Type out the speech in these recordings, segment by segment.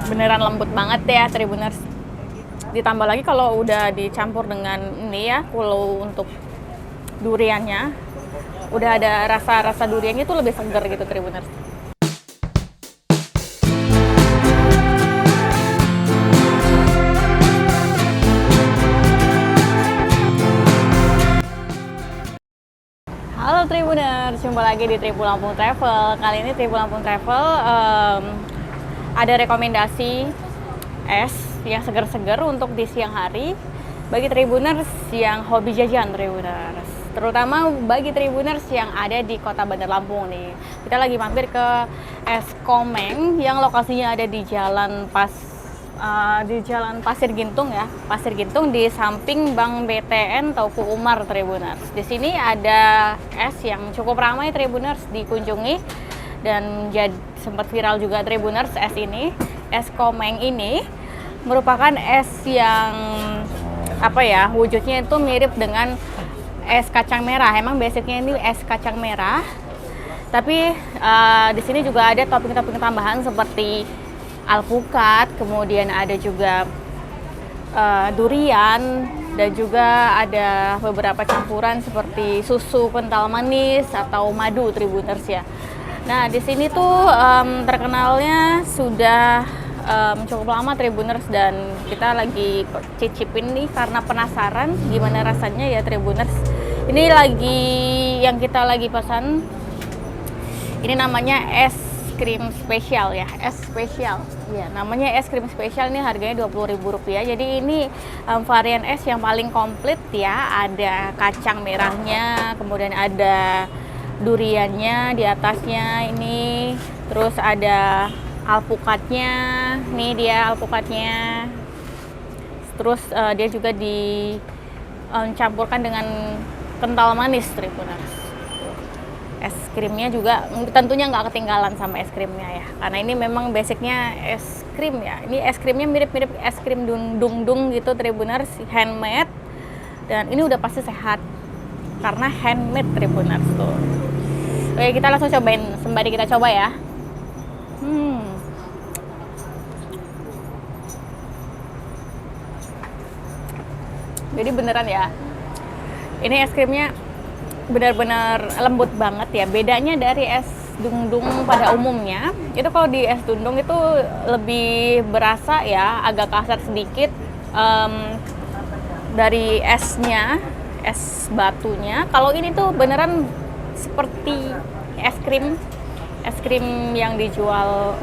Beneran lembut banget ya Tribuners. Ditambah lagi kalau udah dicampur dengan ini ya, kalau untuk duriannya udah ada rasa duriannya itu lebih segar gitu Tribuners. Halo Tribuners, jumpa lagi di Tribu Lampung Travel. Kali ini Tribu Lampung Travel ada rekomendasi es yang segar-segar untuk di siang hari bagi Tribuners yang hobi jajan Tribuners. Terutama bagi Tribuners yang ada di Kota Bandar Lampung nih. Kita lagi mampir ke Es Komeng yang lokasinya ada di Jalan Pasir Gintung ya, Pasir Gintung di samping Bank BTN Tauku Umar Tribuners. Di sini ada es yang cukup ramai Tribuners dikunjungi dan sempat viral juga Tribuners es ini. Es Komeng ini merupakan es yang wujudnya itu mirip dengan es kacang merah. Emang basicnya ini es kacang merah, tapi di sini juga ada topping-topping tambahan seperti alpukat, kemudian ada juga durian, dan juga ada beberapa campuran seperti susu kental manis atau madu Tribuners ya. Nah di sini tuh terkenalnya sudah cukup lama Tribuners, dan kita lagi cicipin nih karena penasaran gimana rasanya ya Tribuners. Ini yang kita lagi pesan, ini namanya es krim spesial ya, es spesial ya, namanya es krim spesial. Ini harganya Rp20.000. Jadi ini varian es yang paling komplit ya, ada kacang merahnya, kemudian ada duriannya di atasnya ini, terus ada alpukatnya, nih dia alpukatnya, terus dia juga dicampurkan dengan kental manis Tribuners. Es krimnya juga tentunya nggak ketinggalan sama es krimnya ya, karena ini memang basicnya es krim ya. Ini es krimnya mirip-mirip es krim dung-dung gitu Tribuners, handmade, dan ini udah pasti sehat karena handmade Tribuners tuh. Oke, kita langsung cobain, sembari kita coba ya. Jadi beneran ya, ini es krimnya benar-benar lembut banget ya. Bedanya dari es dung-dung pada umumnya, itu kalau di es dung-dung itu lebih berasa ya, agak kasar sedikit dari esnya, es batunya. Kalau ini tuh beneran seperti es krim yang dijual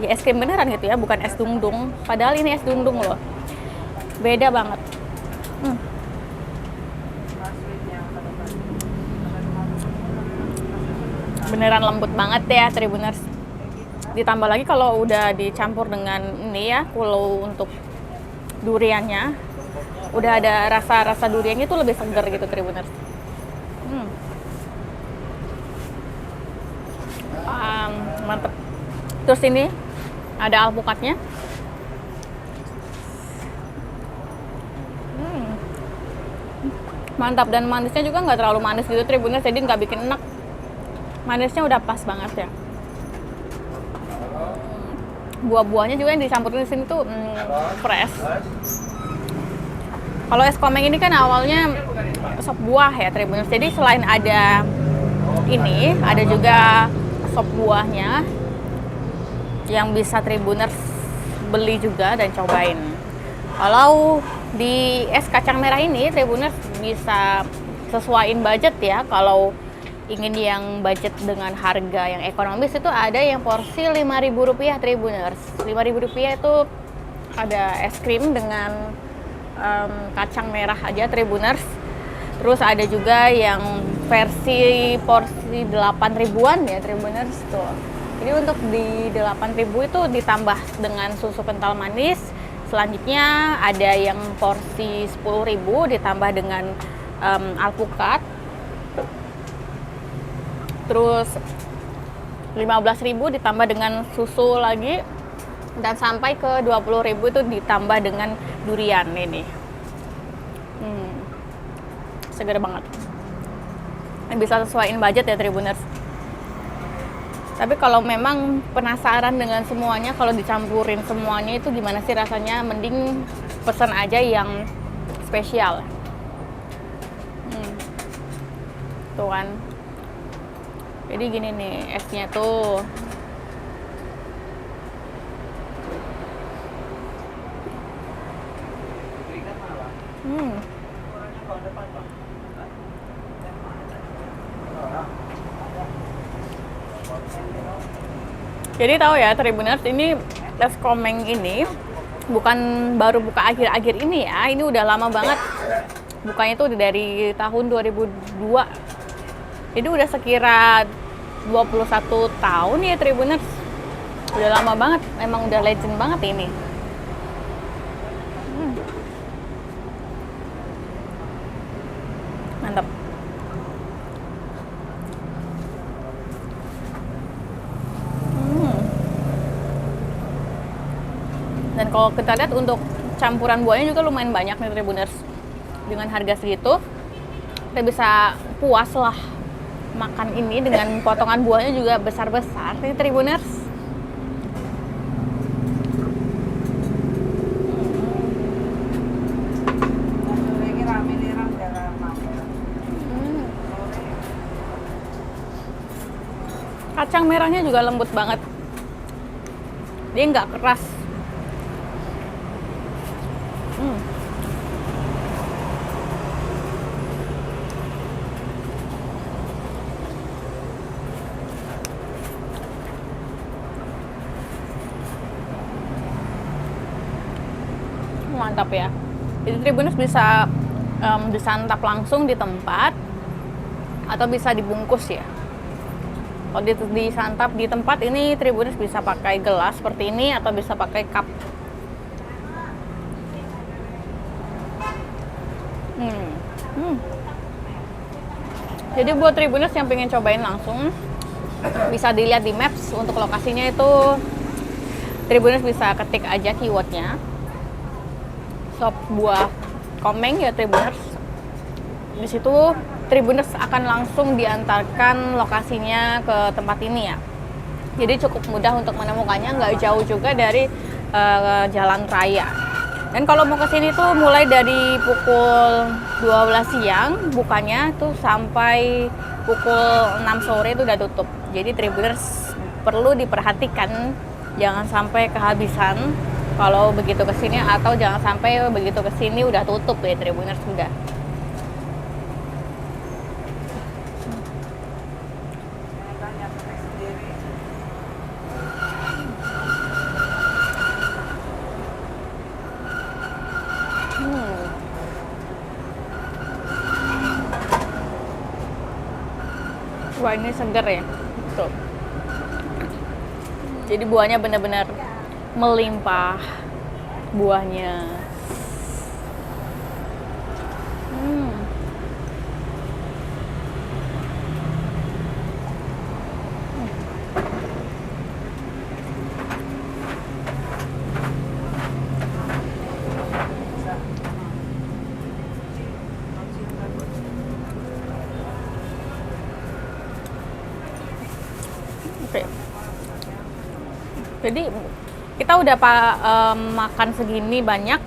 ya, es krim beneran gitu ya, bukan es dung-dung. Padahal ini es dung-dung loh, beda banget. Beneran lembut banget ya Tribuners. Ditambah lagi kalau udah dicampur dengan ini ya, kalau untuk duriannya udah ada rasa duriannya itu lebih segar gitu Tribuners. Mantep. Terus ini ada alpukatnya. Mantap, dan manisnya juga nggak terlalu manis gitu Tribuners, jadi nggak bikin enak. Manisnya udah pas banget ya. Buah-buahnya juga yang dicampurin di sini tuh fresh. Kalau es komeng ini kan awalnya sop buah ya Tribuners. Jadi selain ada ini, ada juga sop buahnya yang bisa Tribuners beli juga dan cobain. Kalau di es kacang merah ini Tribuners bisa sesuaiin budget ya. Kalau ingin yang budget dengan harga yang ekonomis, itu ada yang porsi Rp5.000 Tribuners. Rp5.000 itu ada es krim dengan kacang merah aja Tribuners. Terus ada juga yang versi porsi 8.000-an ya Tribuners tuh. Jadi untuk di 8.000 itu ditambah dengan susu kental manis. Selanjutnya ada yang porsi 10.000 ditambah dengan alpukat. Terus 15.000 ditambah dengan susu lagi, dan sampai ke 20.000 itu ditambah dengan durian ini. Seger banget. Bisa sesuaiin budget ya Tribuners. Tapi kalau memang penasaran dengan semuanya, kalau dicampurin semuanya itu gimana sih rasanya, mending pesan aja yang spesial. Tuh kan. Jadi gini nih esnya tuh. Jadi tahu ya Tribuners, ini es komeng ini bukan baru buka akhir-akhir ini ya, ini udah lama banget. Bukanya tuh dari tahun 2002. Jadi udah sekira 21 tahun ya Tribuners. Udah lama banget, emang udah legend banget ini. Mantap. Dan kalau kita lihat untuk campuran buahnya juga lumayan banyak nih Tribuners. Dengan harga segitu, kita bisa puas lah makan ini dengan potongan buahnya juga besar-besar nih Tribuners. Kacang merahnya juga lembut banget, dia nggak keras. Mantap ya. Jadi Tribuners bisa disantap langsung di tempat atau bisa dibungkus ya. Kalau disantap di tempat ini Tribuners bisa pakai gelas seperti ini atau bisa pakai cup. Jadi buat Tribuners yang pengen cobain langsung, bisa dilihat di Maps untuk lokasinya itu. Tribuners bisa ketik aja keywordnya sop buah komeng ya Tribuners. Di situ Tribuners akan langsung diantarkan lokasinya ke tempat ini ya. Jadi cukup mudah untuk menemukannya, nggak jauh juga dari jalan raya. Dan kalau mau ke sini tuh mulai dari pukul 12 siang bukanya tuh sampai pukul 6 sore itu udah tutup. Jadi Tribuners perlu diperhatikan jangan sampai kehabisan kalau begitu ke sini, atau jangan sampai begitu ke sini udah tutup ya Tribuners sudah. Wah ini seger ya, tuh. Jadi buahnya benar-benar melimpah buahnya. Oke. Jadi kita udah makan segini banyak,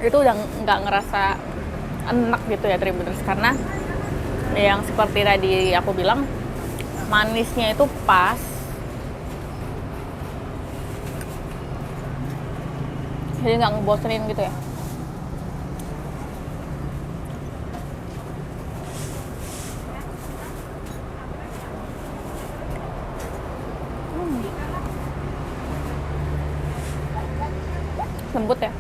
itu udah nggak ngerasa enak gitu ya Tribuners, karena yang seperti tadi aku bilang manisnya itu pas. Jadi nggak ngebosenin gitu ya. Lembut ya.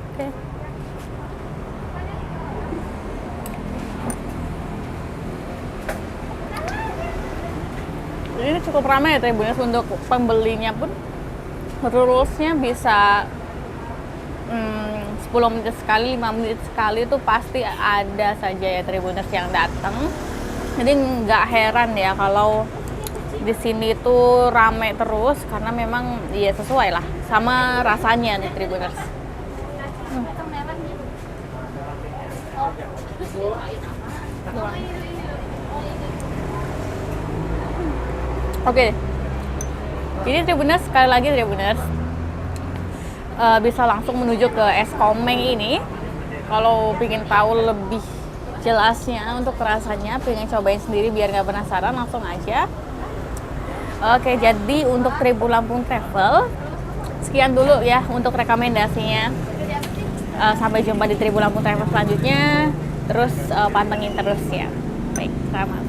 Oke. Ini cukup ramai ya Tribuners, untuk pembelinya pun rulesnya bisa 10 menit sekali, 5 menit sekali itu pasti ada saja ya Tribuners yang datang. Jadi nggak heran ya kalau di sini tuh rame terus, karena memang ya sesuai lah sama rasanya nih Tribuners. Oke, jadi Tribuners, sekali lagi Tribuners, bisa langsung menuju ke es komeng ini. Kalau pengen tahu lebih jelasnya untuk rasanya, pengen cobain sendiri biar nggak penasaran, langsung aja. Oke, jadi untuk Tribun Lampung Travel, sekian dulu ya untuk rekomendasinya. Sampai jumpa di Tribun Lampung Travel selanjutnya. Terus pantengin terus ya. Baik, selamat.